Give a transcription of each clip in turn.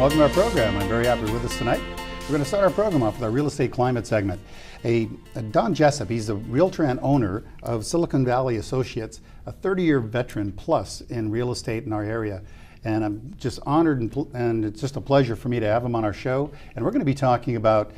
welcome to our program. I'm very happy with us tonight. We're going to start our program off with our real estate climate segment. Don Jessup, he's the realtor and owner of Silicon Valley Associates, a 30-year veteran plus in real estate in our area. And I'm just honored and it's just a pleasure for me to have him on our show. And we're going to be talking about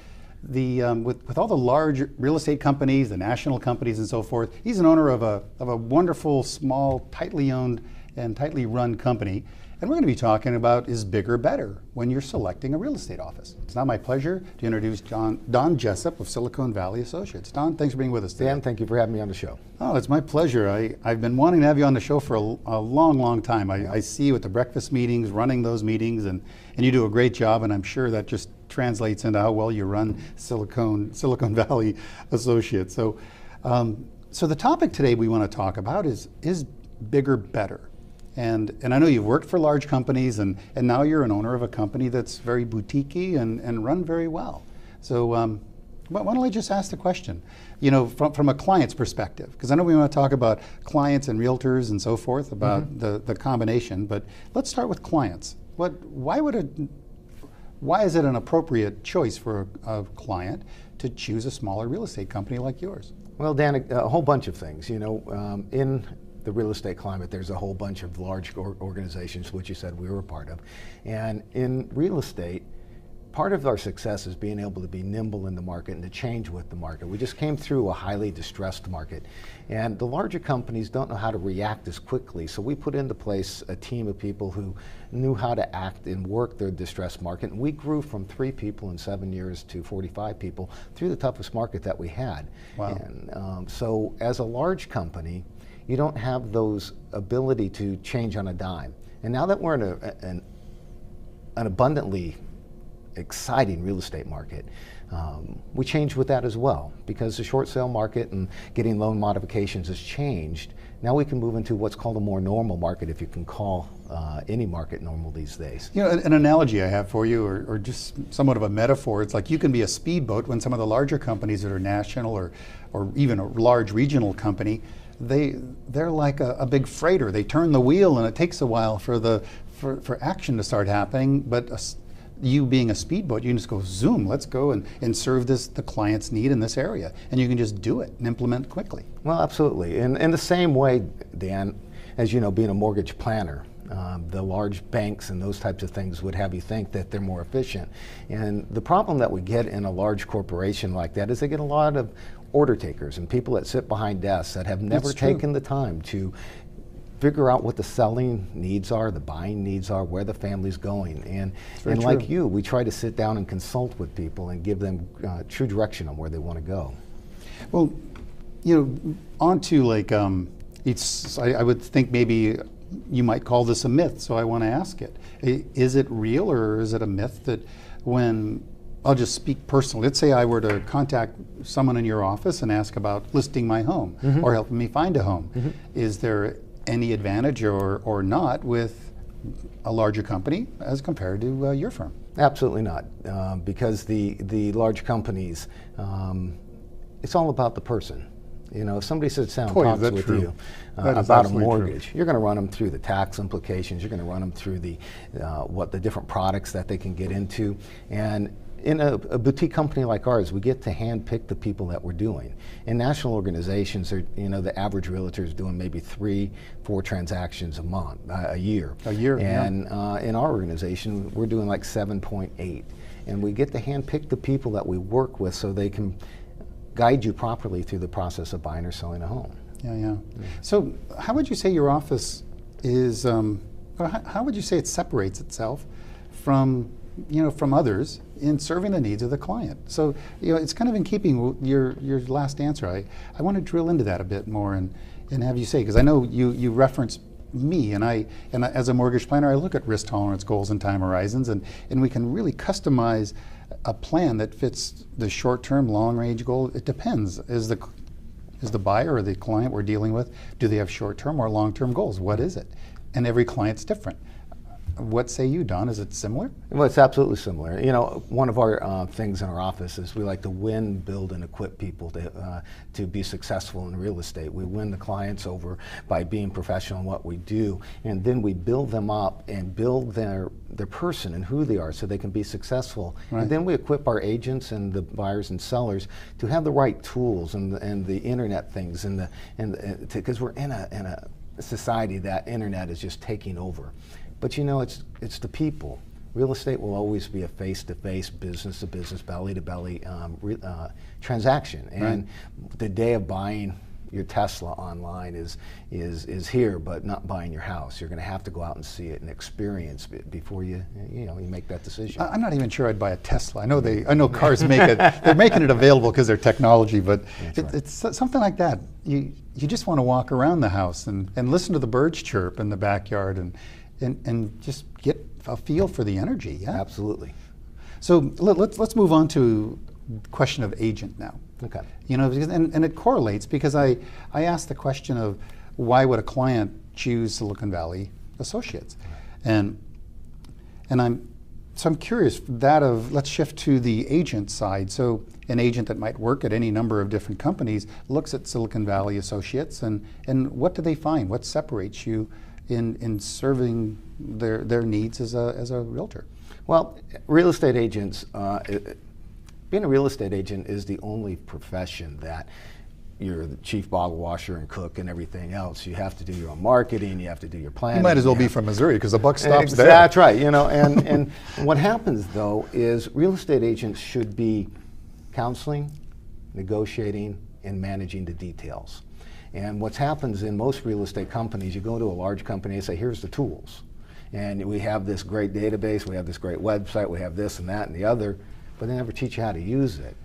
with all the large real estate companies, the national companies and so forth. He's an owner of a wonderful, small, tightly owned and tightly run company. And we're going to be talking about is bigger better when you're selecting a real estate office. It's now my pleasure to introduce Don Jessup of Silicon Valley Associates. Don, thanks for being with us today. Dan, thank you for having me on the show. Oh, it's my pleasure. I've been wanting to have you on the show for a long, long time. I see you at the breakfast meetings, running those meetings, and you do a great job, and I'm sure that just translates into how well you run Silicon Valley Associates. So the topic today we want to talk about is bigger better? And I know you've worked for large companies, and now you're an owner of a company that's very boutique-y and run very well. So why don't I just ask the question, from a client's perspective, because I know we want to talk about clients and realtors and so forth, about the combination, but let's start with clients. Why is it an appropriate choice for a client to choose a smaller real estate company like yours? Well, Dan, a whole bunch of things. In the real estate climate, there's a whole bunch of large organizations, which you said we were a part of. And in real estate, part of our success is being able to be nimble in the market and to change with the market. We just came through a highly distressed market, and the larger companies don't know how to react as quickly. So we put into place a team of people who knew how to act and work their distressed market. And we grew from 3 people in 7 years to 45 people through the toughest market that we had. Wow. And so as a large company, you don't have those ability to change on a dime. And now that we're in an abundantly exciting real estate market, we change with that as well, because the short sale market and getting loan modifications has changed. Now we can move into what's called a more normal market, if you can call any market normal these days. An analogy I have for you, or just somewhat of a metaphor, it's like you can be a speedboat when some of the larger companies that are national or even a large regional company, they're like a big freighter. They turn the wheel and it takes a while for action to start happening, but you being a speedboat, you can just go zoom, let's go and serve the client's need in this area. And you can just do it and implement quickly. Well, absolutely. And in the same way, Dan, as you know, being a mortgage planner, the large banks and those types of things would have you think that they're more efficient. And the problem that we get in a large corporation like that is they get a lot of order takers and people that sit behind desks that have never taken the time to figure out what the selling needs are, the buying needs are, where the family's going. And like you, we try to sit down and consult with people and give them true direction on where they want to go. Well, on to I would think maybe you might call this a myth, so I want to ask it. Is it real, or is it a myth that when, I'll just speak personally, let's say I were to contact someone in your office and ask about listing my home or helping me find a home, is there any advantage or not with a larger company as compared to your firm? Absolutely not, because the large companies, it's all about the person. If somebody sits down and talks with you about a mortgage, you're going to run them through the tax implications. You're going to run them through the different products that they can get into. And in a boutique company like ours, we get to handpick the people that we're doing. In national organizations, the average realtor is doing maybe 3-4 transactions a year. And in our organization, we're doing like 7.8. And we get to handpick the people that we work with so they can guide you properly through the process of buying or selling a home. Yeah. So how would you say your office is, how would you say it separates itself from others in serving the needs of the client? So, it's kind of in keeping with your last answer. I want to drill into that a bit more and have you say, because I know you reference me, and as a mortgage planner, I look at risk tolerance goals and time horizons, and we can really customize a plan that fits the short-term, long-range goal. It depends. Is the buyer or the client we're dealing with, do they have short-term or long-term goals? What is it? And every client's different. What say you, Don? Is it similar? Well, it's absolutely similar. You know, one of our things in our office is we like to win, build, and equip people to be successful in real estate. We win the clients over by being professional in what we do, and then we build them up and build their person and who they are so they can be successful. Right. And then we equip our agents and the buyers and sellers to have the right tools and the internet things because we're in a society that internet is just taking over. But you know, it's the people. Real estate will always be a face-to-face, business-to-business, belly-to-belly transaction. And the day of buying your Tesla online is here, but not buying your house. You're going to have to go out and see it and experience it before you make that decision. I'm not even sure I'd buy a Tesla. I know cars make it. They're making it available because they're technology, but it's something like that. You just want to walk around the house and listen to the birds chirp in the backyard and just get a feel for the energy. Yeah, absolutely. So let's move on to the question of agent now. Okay. You know, and it correlates because I asked the question of why would a client choose Silicon Valley Associates, and I'm curious that of let's shift to the agent side. So an agent that might work at any number of different companies looks at Silicon Valley Associates and what do they find? What separates you in serving their needs as a realtor? Well, real estate agents, being a real estate agent is the only profession that you're the chief bottle washer and cook and everything else. You have to do your own marketing, you have to do your planning. You might as well be from Missouri because the buck stops there. That's right, you know, and what happens though is real estate agents should be counseling, negotiating, and managing the details. And what happens in most real estate companies, you go to a large company and say, here's the tools. And we have this great database, we have this great website, we have this and that and the other, but they never teach you how to use it.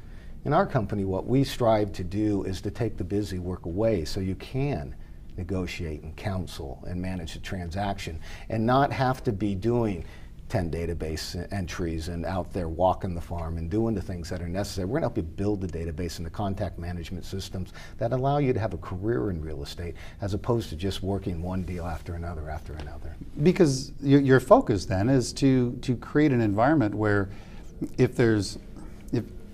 In our company, what we strive to do is to take the busy work away so you can negotiate and counsel and manage the transaction and not have to be doing 10 database entries and out there walking the farm and doing the things that are necessary. We're going to help you build the database and the contact management systems that allow you to have a career in real estate as opposed to just working one deal after another after another. Because your focus then is to create an environment where if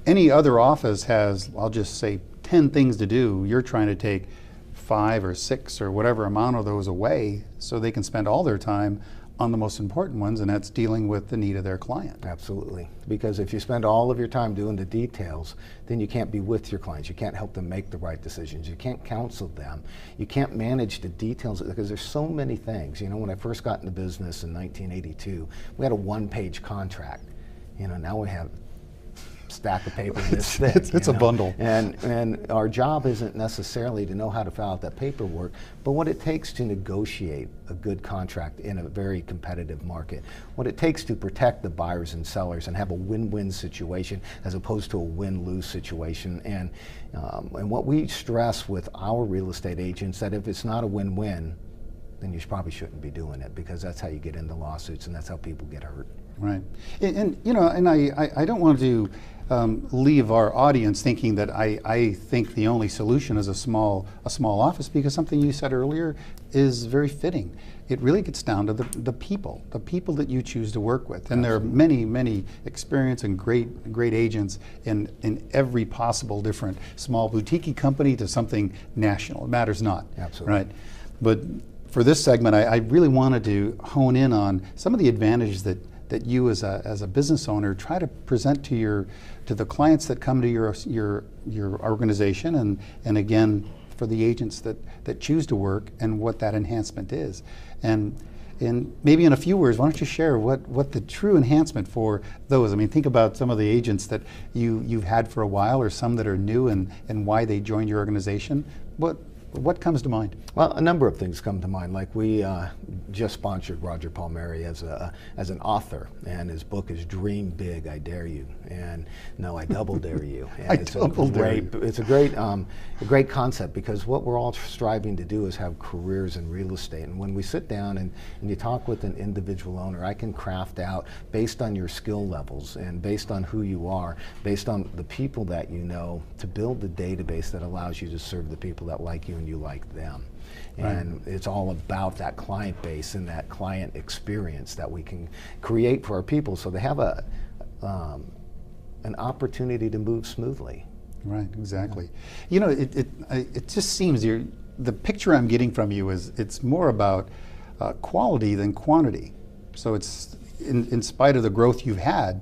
any other office has, I'll just say 10 things to do, you're trying to take 5 or 6 or whatever amount of those away so they can spend all their time on the most important ones, and that's dealing with the need of their client. Absolutely. Because if you spend all of your time doing the details, then you can't be with your clients. You can't help them make the right decisions. You can't counsel them. You can't manage the details because there's so many things. You know, when I first got into business in 1982, we had a one-page contract. You know, now we have stack of paper this thick. It's a bundle. And our job isn't necessarily to know how to fill out that paperwork, but what it takes to negotiate a good contract in a very competitive market, what it takes to protect the buyers and sellers and have a win-win situation as opposed to a win-lose situation. And what we stress with our real estate agents, that if it's not a win-win, then you probably shouldn't be doing it because that's how you get into lawsuits and that's how people get hurt. Right. And you know, and I don't want to leave our audience thinking that I think the only solution is a small office, because something you said earlier is very fitting. It really gets down to the people that you choose to work with. And there are many experienced and great agents in every possible different small boutique company to something national. It matters not. Absolutely. Right. But for this segment, I really wanted to hone in on some of the advantages that you as a business owner try to present to the clients that come to your organization, and again for the agents that choose to work, and what that enhancement is. And maybe in a few words, why don't you share what the true enhancement for those? I mean, think about some of the agents that you've had for a while, or some that are new, and why they joined your organization. What comes to mind? Well, a number of things come to mind. Like we just sponsored Roger Palmieri as an author, and his book is Dream Big, I Dare You. And no, I double dare you. And it's a great concept, because what we're all striving to do is have careers in real estate. And when we sit down and you talk with an individual owner, I can craft out, based on your skill levels and based on who you are, based on the people that you know, to build the database that allows you to serve the people that like you when you like them. And it's all about that client base and that client experience that we can create for our people so they have an opportunity to move smoothly. Right, exactly. You know, it just seems the picture I'm getting from you is it's more about quality than quantity. So it's in spite of the growth you've had,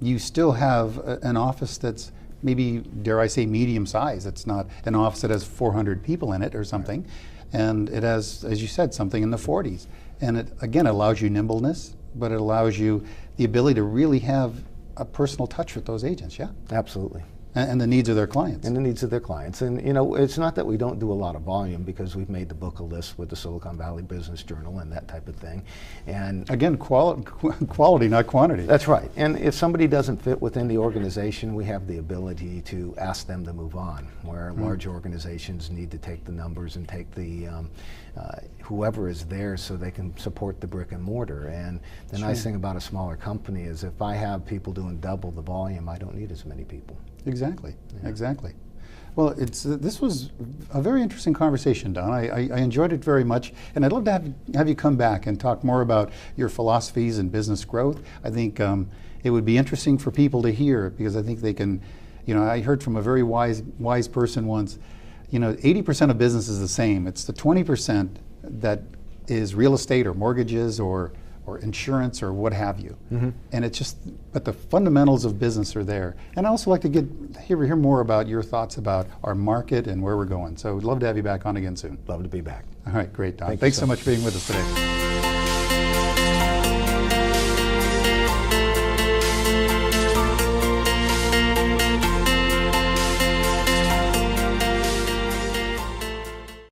you still have an office that's maybe, dare I say, medium size. It's not an office that has 400 people in it or something. And it has, as you said, something in the 40s. And it, again, allows you nimbleness, but it allows you the ability to really have a personal touch with those agents, yeah? Absolutely. And the needs of their clients. And the needs of their clients. And you know, it's not that we don't do a lot of volume, because we've made the book a list with the Silicon Valley Business Journal and that type of thing. And again, quality, not quantity. That's right. And if somebody doesn't fit within the organization, we have the ability to ask them to move on, where large organizations need to take the numbers and take the whoever is there so they can support the brick and mortar. And the nice thing about a smaller company is if I have people doing double the volume, I don't need as many people. Exactly, exactly. Well, this was a very interesting conversation, Don. I enjoyed it very much, and I'd love to have you come back and talk more about your philosophies and business growth. I think it would be interesting for people to hear, because I think they can, you know, I heard from a very wise person once, you know, 80% of business is the same. It's the 20% that is real estate or mortgages or insurance or what have you. And it's just, but the fundamentals of business are there. And I also like to hear more about your thoughts about our market and where we're going. So we'd love to have you back on again soon. Love to be back. All right, great, Don. Thanks so much for being with us today.